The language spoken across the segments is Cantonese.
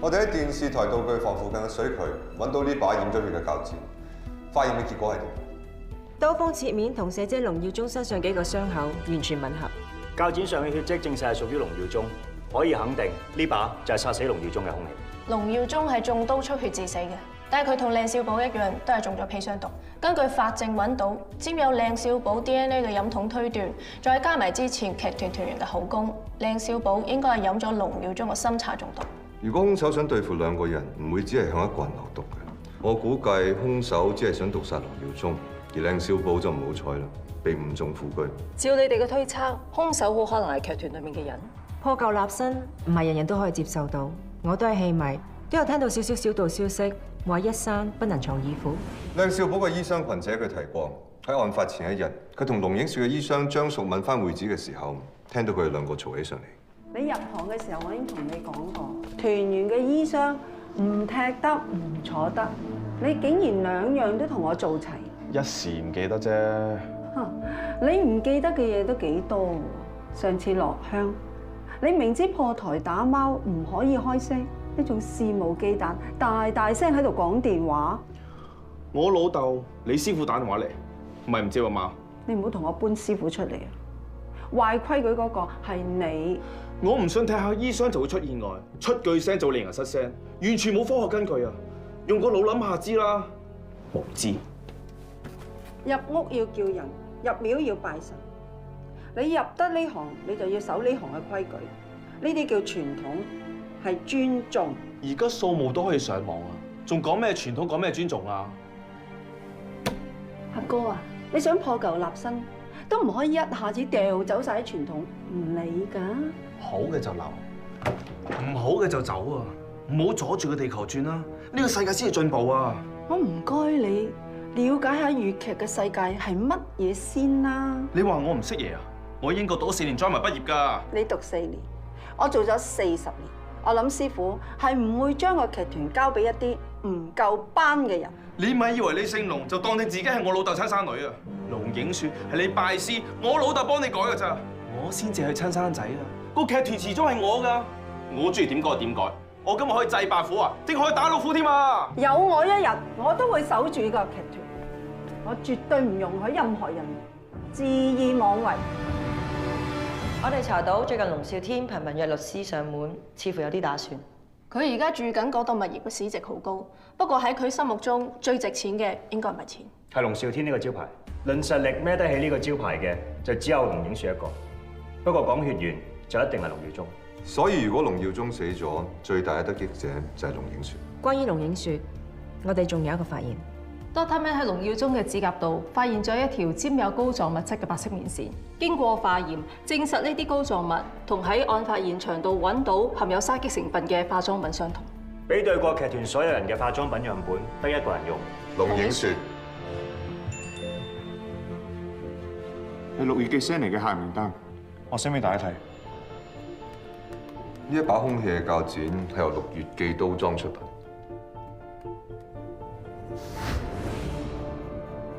我哋喺電視台道具房附近嘅水渠揾到呢把染咗血嘅鉸剪，化驗嘅結果係點？刀鋒切面同死者龍耀宗身上幾個傷口完全吻合。鉸剪上嘅血跡證實係屬於龍耀宗，可以肯定呢把就係殺死龍耀宗嘅兇器。龍耀宗係中刀出血致死嘅，但係佢同靚少寶一樣，都係中咗砒霜毒。根據法證揾到，沾有靚少寶 DNA 嘅飲筒推斷，再加埋之前劇團團員嘅口供，靚少寶應該係飲咗龍耀宗嘅參茶中毒。如果兇手想對付兩個人，唔會只係向一個人落毒嘅。我估計兇手只係想毒殺龍耀宗，而靚少寶就唔好彩啦，被誤中副車。照你哋嘅推測，兇手好可能係劇團裏面嘅人。破舊立新唔係人人都可以接受到，我都係戲迷，都有聽到少少小道消息，話一山不能藏二虎。靚少寶嘅衣箱群姐佢提過，喺案發前一日，佢同龍影雪嘅衣箱張淑敏翻會址嘅時候，聽到佢哋兩個嘈起上嚟。你入行嘅時候，我已經同你講過，團員嘅衣箱唔踢得，唔坐得，你竟然兩樣都同我做齊。一時唔記得啫。你唔記得嘅嘢都幾多。上次落鄉，你明知破台打貓唔可以開聲，你仲肆無忌憚，大大聲喺度講電話。我老豆李師傅打電話嚟，唔係唔知啊嘛。你唔好同我搬師傅出嚟啊！壞規矩嗰個係你。我唔信踢下衣箱就會出意外，出句聲就會令人失聲，完全冇科學根據啊！用個腦諗下知啦。無知。入屋要叫人，入廟要拜神。你入得呢行，你就要守呢行嘅規矩。呢啲叫傳統，係尊重。而家掃墓都可以上網啊，仲講咩傳統，講咩尊重啊？阿哥啊，你想破舊立新，都唔可以一下子掉走晒啲傳統，唔理㗎。好嘅就留，唔好嘅就走啊！唔好阻住個地球轉啦，呢個世界先係進步啊！我唔該你了解下粵劇嘅世界係乜嘢先啦。你話我唔識嘢啊？我英國讀咗4年 drama 畢業㗎。你讀4年，我做咗40年。我諗師傅係唔會將個劇團交俾一啲唔夠班嘅人。你咪以為你姓龍就當你自己係我老豆親生女啊？龍影雪係你拜師，我老豆幫你改㗎咋，我先至係親生仔啊！個劇團遲早係我㗎，我中意點改就點改。我今日可以祭白虎啊，定可以打老虎添啊！有我一日，我都會守住呢個劇團。我絕對唔容許任何人恣意妄為。我哋查到最近龍少天頻頻約律師上門，似乎有啲打算。佢而家住緊嗰棟物業嘅市值好高，不過喺佢心目中最值錢嘅應該唔係錢，係龍少天呢個招牌。論實力孭得起呢個招牌嘅，就只有龍影雪一個。不過講血緣就一定係龍耀宗。所以如果龍耀宗死咗，最大嘅得益者就係龍影雪。關於龍影雪，我哋仲有一個發現。Dr. Man 喺龍耀宗嘅指甲度發現咗一條沾有膏狀物質嘅白色面線，經過化驗證實呢啲膏狀物同喺案發現場度揾到含有沙棘成分嘅化妝品相同。比對過劇團所有人嘅化妝品樣本，得一個人用。龍影雪係6月寄 send 嚟嘅客人名單，我 send 俾大家睇。呢一把兇器嘅鉸剪係由6月記刀裝出品。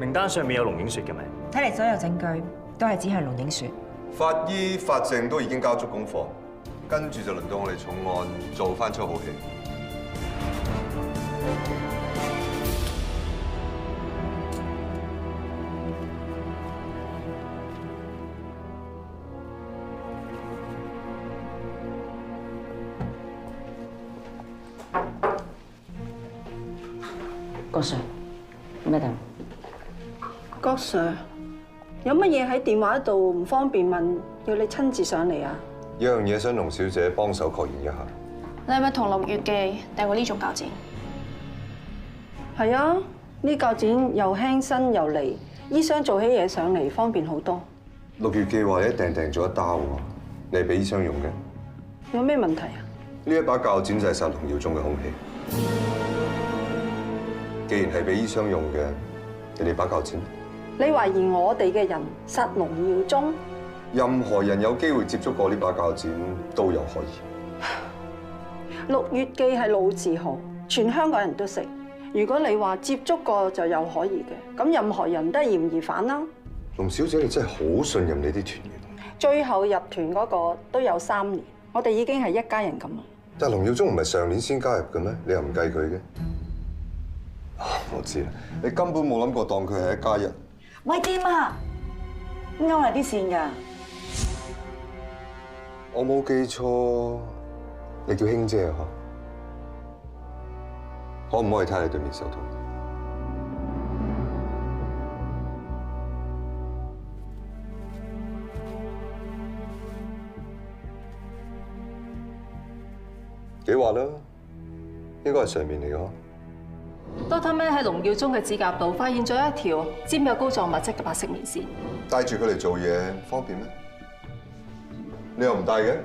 名單上面有龍影雪嘅名。睇嚟所有證據都係指向龍影雪。法醫、法證都已經交足功課，跟住就輪到我哋重案做翻出好戲。郭 Sir， 咩事？郭 Sir， 有乜嘢喺電話度唔方便問，要你親自上嚟啊？有樣嘢想龍小姐幫手確認一下。你係咪同6月記訂過呢種鉸剪？係啊，呢鉸剪又輕身又利，醫生做起嘢上嚟方便好多。6月記話一訂咗一刀喎，你係俾醫生用嘅？有咩問題啊？呢一把鉸剪就係殺龍耀宗嘅兇器。既然係俾醫生用嘅，你哋把鉸剪？你懷疑我哋嘅人殺龍耀宗？任何人有機會接觸過呢把鉸剪都有可疑。6月記係老字號，全香港人都識。如果你話接觸過就有可疑嘅，咁任何人都係嫌疑犯啦。龍小姐，你真係好信任你啲團員。最後入團嗰個都有3年，我哋已經係一家人咁啦。但係龍耀宗唔係上年先加入嘅咩？你又唔計佢嘅？我知啦，你根本冇諗過當佢係一加一。喂，掂啊，勾下啲線㗎。我冇記錯，你叫卿姐啊？可唔可以睇下你對面手套？幾話啦？應該係上面嚟嘅嗬。Dr. Man 喺龍耀宗嘅指甲度發現咗一條沾有膏狀物質嘅白色棉線。帶住佢嚟做嘢方便咩？你又唔帶嘅？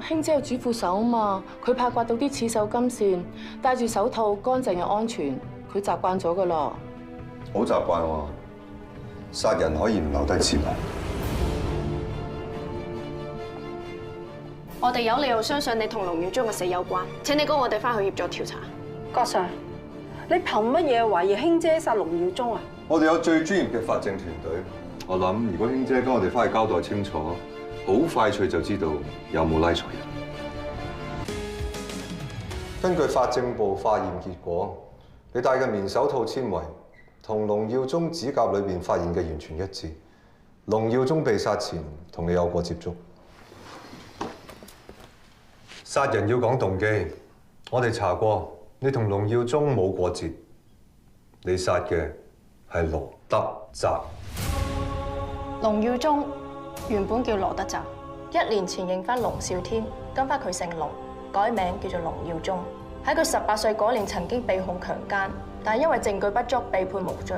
卿姐有主副手啊嘛，佢怕刮到啲刺繡金線，戴住手套乾淨又安全，佢習慣咗噶啦。好習慣喎，殺人可以唔留低指紋。我哋有理由相信你同龍耀宗嘅死有關。請你跟我哋翻去協助調查。郭 Sir，你憑乜嘢懷疑卿姐殺龍耀宗啊？我哋有最專業嘅法證團隊，我諗如果卿姐跟我哋翻去交代清楚，好快脆就知道有冇拉錯人。根據法證部化驗結果，你戴嘅棉手套纖維同龍耀宗指甲裏邊發現嘅完全一致。龍耀宗被殺前同你有過接觸。殺人要講動機，我哋查過，你同龍耀宗冇過節，你殺嘅係羅德澤。龍耀宗原本叫羅德澤，1年前認翻龍少天，跟翻佢姓龍，改名叫做龍耀宗。喺佢18歲嗰年曾經被控強姦，但係因為證據不足被判無罪，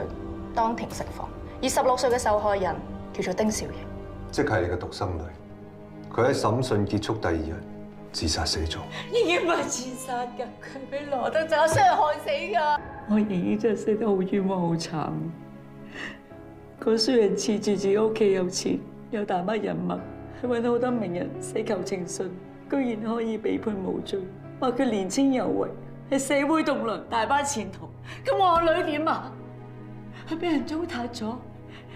當庭釋放。而16歲嘅受害人叫做丁兆瑩，即係你嘅獨生女。佢喺審訊結束第2日自殺死咗。已經唔係自殺㗎，佢係俾羅德澤傷害死㗎。我仍然真係死得好冤枉，好慘。個衰人恃住自己屋企有錢，有大把人脈，係揾到好多名人死求情信，居然可以被判無罪，話佢年青有為，係社會棟樑，大把前途。咁我女點啊？佢俾人糟蹋咗，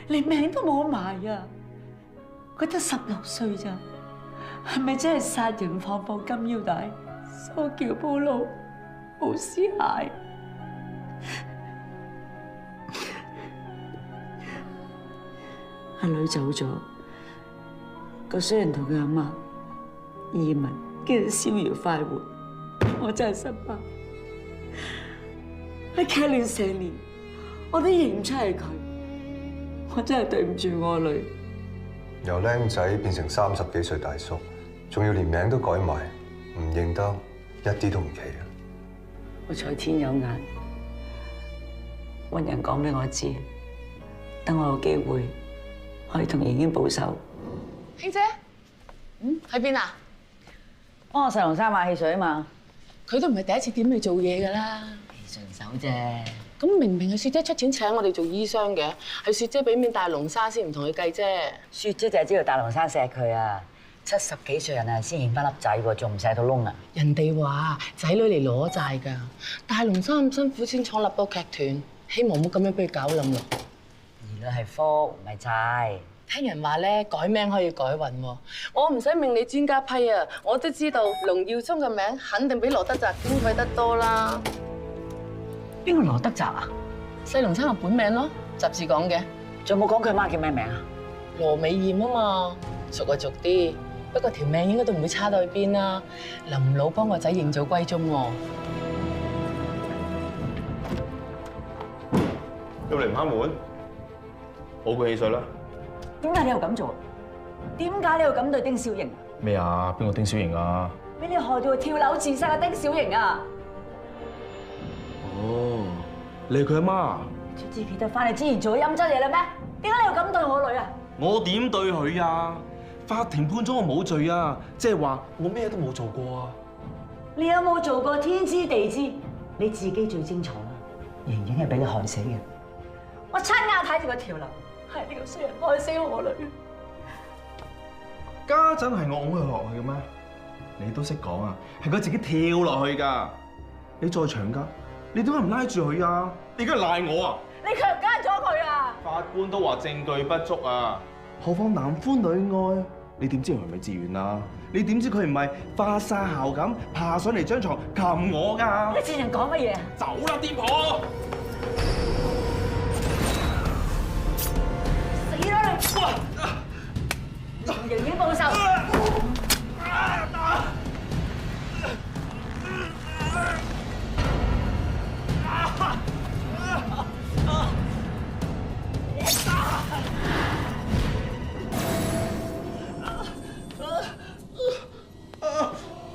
連命都冇埋啊！佢得16歲咋？係咪真係殺人放金腰帶、梳橋鋪路、冇屍骸？阿女走咗，個衰人同佢阿媽移民，跟住逍遙快活。我真係失敗，喺劇亂成年，我都認唔出係佢。我真係對唔住我女。由僆仔變成30幾歲大叔，仲要連名都改埋，唔認得一啲都唔奇啊！好彩天有眼，揾人講俾我知，等我有機會可以同盈盈報仇。卿姐，喺邊啊？幫我細龍山買汽水啊嘛。佢都唔係第一次點你做嘢㗎啦，順手啫。咁明明係雪姐出錢請我哋做醫生嘅，係雪姐俾面大龍山先唔同佢計啫。雪姐就係知道大龍山錫佢啊，70幾歲人啊先認翻粒仔喎，仲唔錫到窿啊？人哋話仔女嚟攞債㗎，大龍山咁辛苦先創立到劇團，希望唔好咁樣俾佢搞冧咯。兒女係福唔係債。聽人話咧，改名可以改運喎。我唔使命理專家批啊，我都知道龍耀宗嘅名肯定比羅德澤矜貴得多啦。邊個羅德澤啊？細龍山嘅本名咯，雜誌講嘅。仲冇講佢媽叫咩名啊？羅美艷啊嘛，熟就熟啲，不過條命應該都唔會差到去邊啦。林老幫個仔認祖歸宗喎。入嚟唔開門，好過汽水啦。點解你又咁做？點解你又咁對丁小瑩？咩啊？邊個丁小瑩啊？俾你害到佢跳樓自殺嘅丁小瑩啊！哦，你係佢阿媽？出自其實翻嚟之前做咗陰質嘢啦咩？點解你又咁對我女啊？我點對佢啊？法庭判咗我冇罪啊，即係話我咩都冇做過啊！你有冇做過天知地知？你自己最清楚啦。盈盈係俾你害死嘅，我親眼睇住佢跳樓。係呢個衰人害死我女。家陣係我㧬佢落去嘅咩？你都識講啊，係佢自己跳落去㗎。你再長家，你點解唔拉住佢啊？你而家賴我啊？你強姦咗佢啊！法官都話證據不足啊，何況男歡女愛，你點知佢係咪自願啊？你點知佢唔係花沙校咁爬上嚟張床擒我㗎？你賤人講乜嘢啊？走啦，癲婆！死啦你！哇！同盈盈報仇！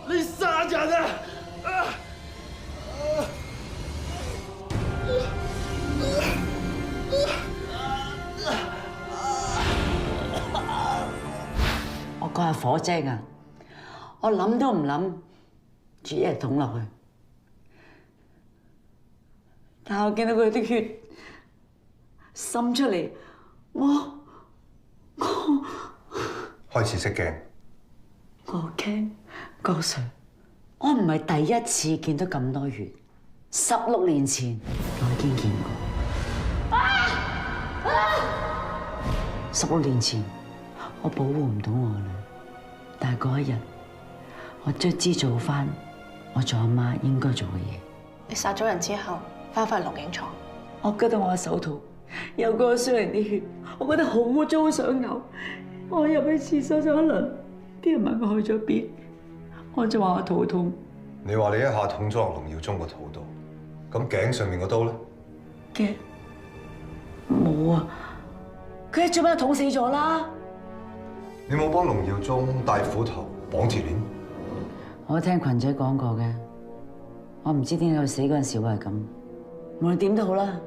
你殺人啊！我嗰日火精啊！我諗都唔諗，煮嘢捅落去。但我見到佢啲血滲出嚟，我開始識驚。我驚高 Sir， 我唔係第一次見到咁多血，16年前我已經見過。16年前我保護唔到我女，但係嗰一日我卒之做翻我做阿媽應該做嘅嘢。你殺咗人之後，翻返錄影廠。我覺得我嘅手套有個傷人啲血，我覺得好污糟，好想嘔。我入去廁所咗一輪，啲人問我去咗邊，我就話我肚痛。你話你一下捅咗落龍耀宗個肚度，咁頸上面個刀咧？嘅冇啊，佢一做咩捅死咗啦？你冇幫龍耀宗戴斧頭綁鐵鏈？我聽群姐講過嘅，我唔知點解佢死嗰陣時會係咁。無論點都好啦，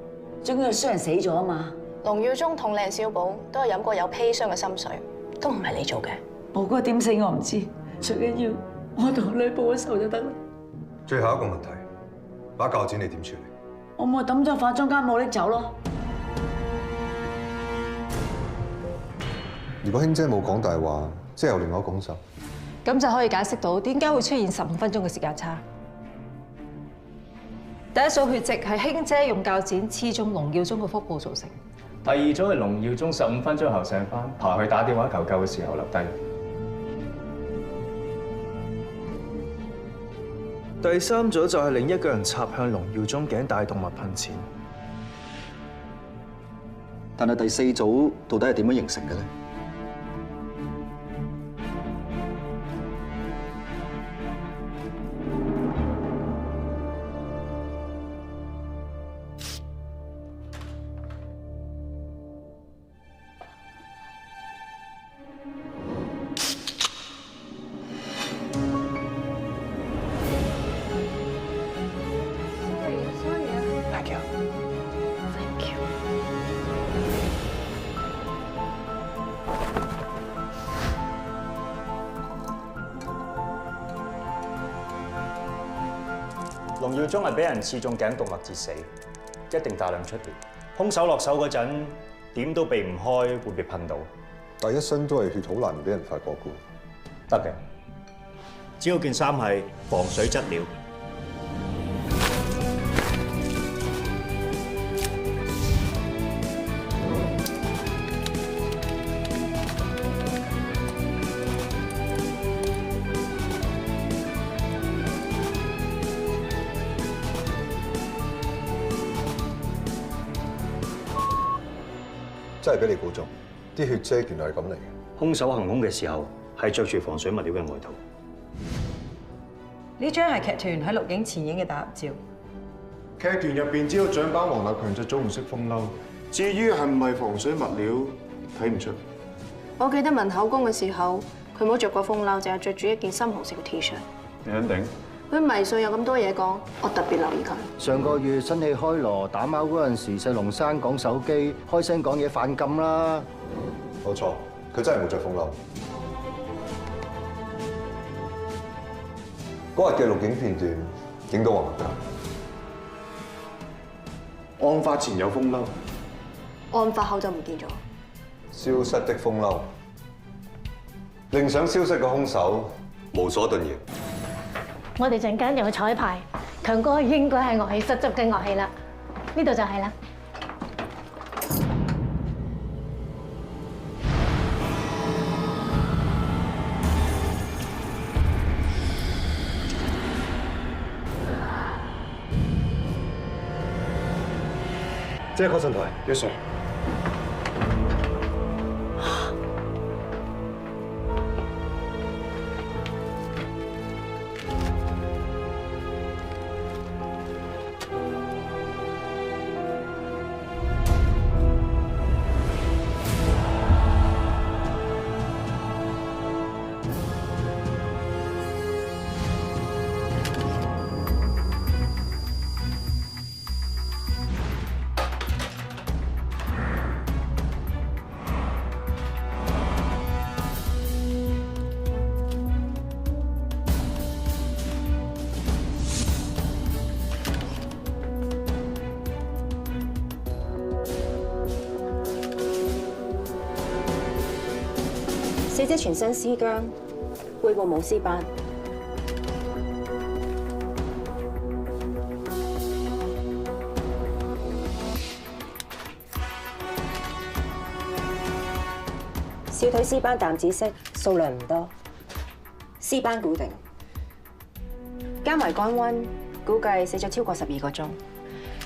總之佢衰人死咗啊嘛。龍耀宗同靚少寶都係飲過有砒霜嘅心水，都唔係你做嘅。寶哥點死我唔知，最緊要我同女報咗仇就得啦。最後一個問題，把鉸剪你點處理？我咪抌咗化妝間冇拎走咯。如果卿姐冇講大話，即係有另外一個兇手。咁就可以解釋到點解會出現15分鐘嘅時間差。第一組血跡係卿姐用鉸剪刺中龍耀宗嘅腹部造成。第二組係龍耀宗15分鐘後醒翻，爬去打電話求救嘅時候留低。第三組就係另一個人插向龍耀宗頸大動脈噴錢。但係第四組到底係點樣形成嘅咧？龍耀宗係俾人刺中頸動脈致死，一定大量出血。兇手落手嗰陣點都避唔開會被噴到。但一身都係血，好難俾人發覺嘅。得嘅，只要件衫係防水質料。真係俾你估中，啲血跡原來係咁嚟嘅。兇手行兇嘅時候係着住防水物料嘅外套。呢張係劇團喺錄影前影嘅大合照。劇團入邊只有獎班黃立強着咗紅色風褸，至於係唔係防水物料，睇唔出。我記得問口供嘅時候，佢冇着過風褸，淨係着住一件深紅色嘅 T 恤。你肯定？佢迷信有咁多嘢講，我特別留意佢。上個月新戲開鑼打貓嗰陣時，細龍山講手機，開聲講嘢犯禁啦。冇錯，佢真係冇着風褸。嗰日嘅錄影片段影到黃立強。案發前有風褸，案發後就唔見咗。消失的風褸，令想消失嘅兇手無所遁形。我哋陣間就去彩排，強哥應該係樂器十足嘅樂器啦，呢度就係啦。即刻上台。Yes sir。死者全身屍僵，背部冇屍斑。小腿屍斑淡紫色，數量唔多，屍斑固定，加埋乾溫，估計死咗超過12個鐘。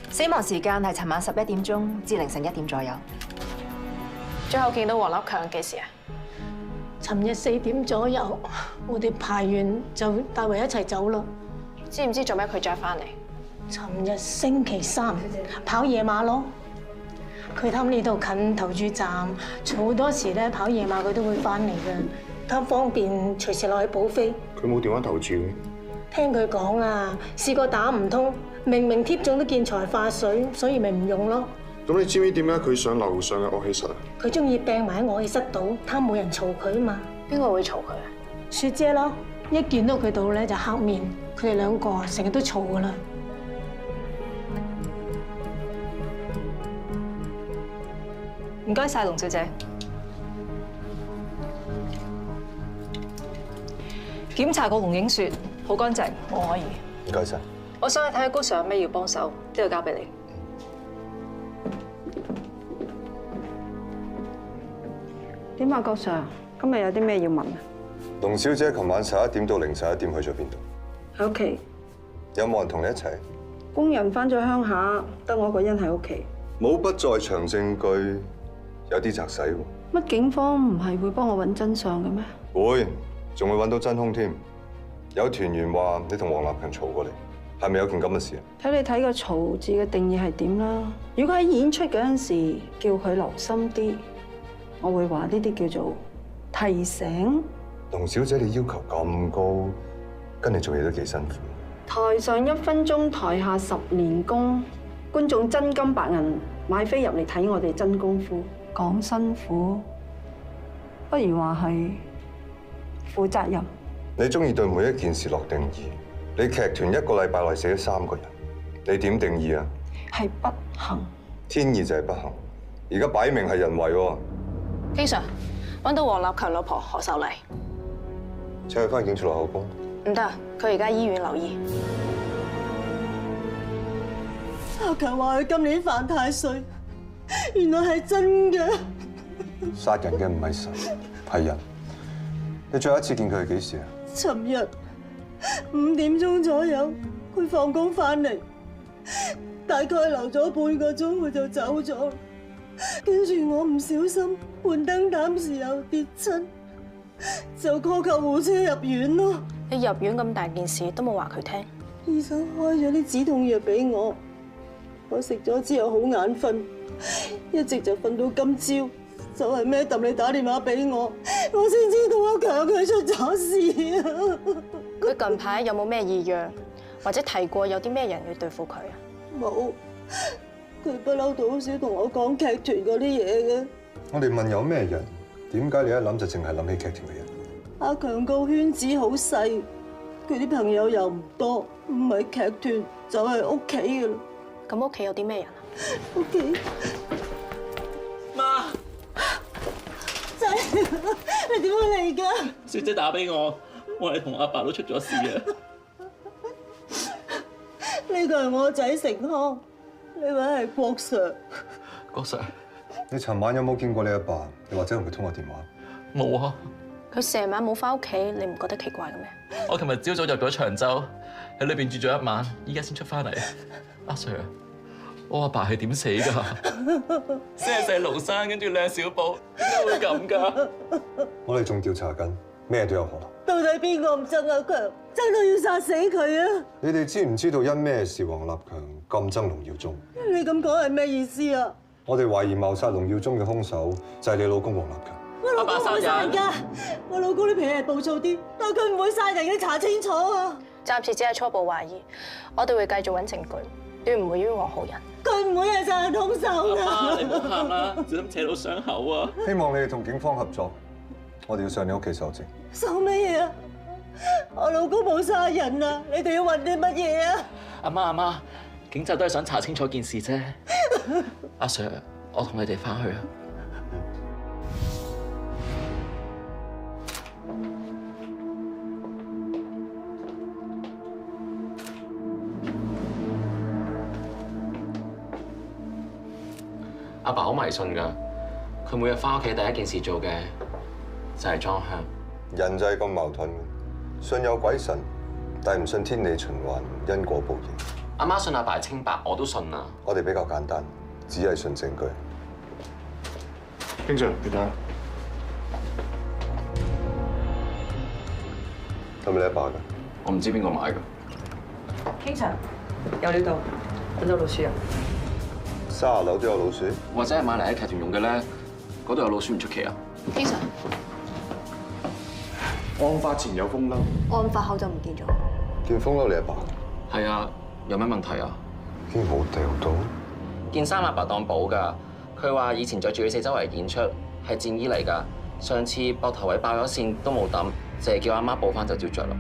死亡時間係尋晚11點鐘至凌晨1點左右。最後見到黃立強幾時啊？尋日4點左右，我哋排完就帶佢一齊走啦。知唔知做咩佢再翻嚟？尋日星期3跑夜馬咯。佢貪呢度近投注站，好多時咧跑夜馬佢都會翻嚟嘅，貪方便隨時落去補飛。佢冇電話投注嘅。聽佢講啊，試過打唔通，明明貼中都見財化水，所以咪唔用咯。咁你知唔知點解佢上樓上嘅樂器室啊？佢中意病埋喺樂器室度，貪冇人嘈佢啊嘛。邊個會嘈佢啊？雪姐咯，一見到佢到咧就黑面，佢哋兩個成日都嘈噶啦。唔該晒，龍小姐。檢查個龍影雪好乾淨，我可以。唔該晒。我想去睇下高 Sir 有咩要幫手，呢度交俾你。點啊，郭 Sir， 今日有啲咩要問啊？龍小姐琴晚11點到凌晨1點去咗邊度？喺屋企。有冇人同你一齊？工人翻咗鄉下，得我一個人喺屋企。冇不在場證據，有啲擲洗喎。乜警方唔係會幫我揾真相嘅咩？會，仲會揾到真兇添。有團員話你同黃立強嘈過嚟，係咪有件咁嘅事啊？睇你睇個嘈字嘅定義係點啦。如果喺演出嗰陣時叫佢留心啲，我會話呢啲叫做提醒。龍小姐，你要求咁高，跟你做嘢都幾辛苦。台上1分鐘，台下10年功。觀眾真金白銀買飛入嚟睇我哋真功夫，講辛苦，不如話係負責任。你中意對每一件事落定義，你劇團1個禮拜內死咗3個人，你點定義啊？係不幸。天意就係不幸，而家擺明係人為喎。經常揾到黃立強老婆何秀麗，請佢翻警署落口供。唔得，佢而家醫院留醫。阿強話佢今年犯太歲，原來係真嘅。殺人嘅唔係神，係人。你最後一次見佢係幾時啊？尋日5點鐘左右，佢放工翻嚟，大概留咗半個鐘，佢就走咗。跟住我唔小心換燈膽時又跌親，就 call 救護車入院咯。你入院咁大件事都冇話佢聽。醫生開咗啲止痛藥俾我，我食咗之後好眼瞓，一直就瞓到今朝，就係咩揼你打電話俾我先知道阿強佢出咗事啊！佢近排有冇咩異樣，或者提過有啲咩人要對付佢啊？冇，佢不嬲都好少同我講劇團嗰啲嘢嘅。我哋問有咩人，點解你一諗就淨係諗起劇團嘅人？阿強個圈子好細，佢啲朋友又唔多，唔係劇團就係屋企嘅啦。咁屋企有啲咩人啊？屋企媽，仔，你點會嚟㗎？小姐打俾我，我哋同阿爸都出咗事啊！呢個係我仔成康，呢位係郭 Sir。郭 Sir， 你尋晚有冇見過你阿爸？又或者同佢通過電話？冇啊！佢成晚冇翻屋企，你唔覺得奇怪嘅咩？我琴日朝早入咗長洲，喺裏邊住咗1晚，依家先出翻嚟。阿 Sir，我阿爸係點死㗎？聲細龍生，跟住靚小寶，點解會咁㗎？我哋仲調查緊，咩都有可能。到底邊個咁憎阿強，憎到要殺死佢啊？你哋知唔知道因咩事黃立強咁憎龍耀宗？你咁講係咩意思啊？我哋懷疑謀殺龍耀宗嘅兇手就係你老公黃立強。我老公唔會殺人㗎，我老公啲脾氣暴躁啲，但佢唔會殺人嘅，查清楚啊！暫時只係初步懷疑，我哋會繼續揾證據，斷唔會冤枉好人。佢唔會係殺人兇手㗎。阿爸，你唔好喊啦，小心扯到傷口啊！希望你哋同警方合作，我哋要上你屋企搜證。搜乜嘢啊？我老公冇殺人啊！你哋要揾啲乜嘢啊？阿媽，警察都係想查清楚件事啫。阿 Sir， 我同你哋翻去啊。阿爸好迷信㗎，佢每日翻屋企第一件事做嘅就係裝香。人就係咁矛盾，信有鬼神，但係唔信天理循環、因果報應。阿媽信阿爸清白，我都信啊。我哋比較簡單，只係信證據。經常，你睇下，係咪你阿爸㗎？我唔知邊個買㗎。經常有料到，揾到老鼠啊30樓都有老鼠，或者係買嚟喺劇團用嘅咧，嗰度有老鼠唔出奇啊。經常案發前有風褸，案發後就唔見咗。件風褸你阿爸？係啊，有咩問題啊？竟然冇掉到？件衫阿爸當寶㗎，佢話以前着住佢四周圍演出，係戰衣嚟㗎。上次膊頭位爆咗線都冇抌，淨係叫阿媽補翻就照着啦。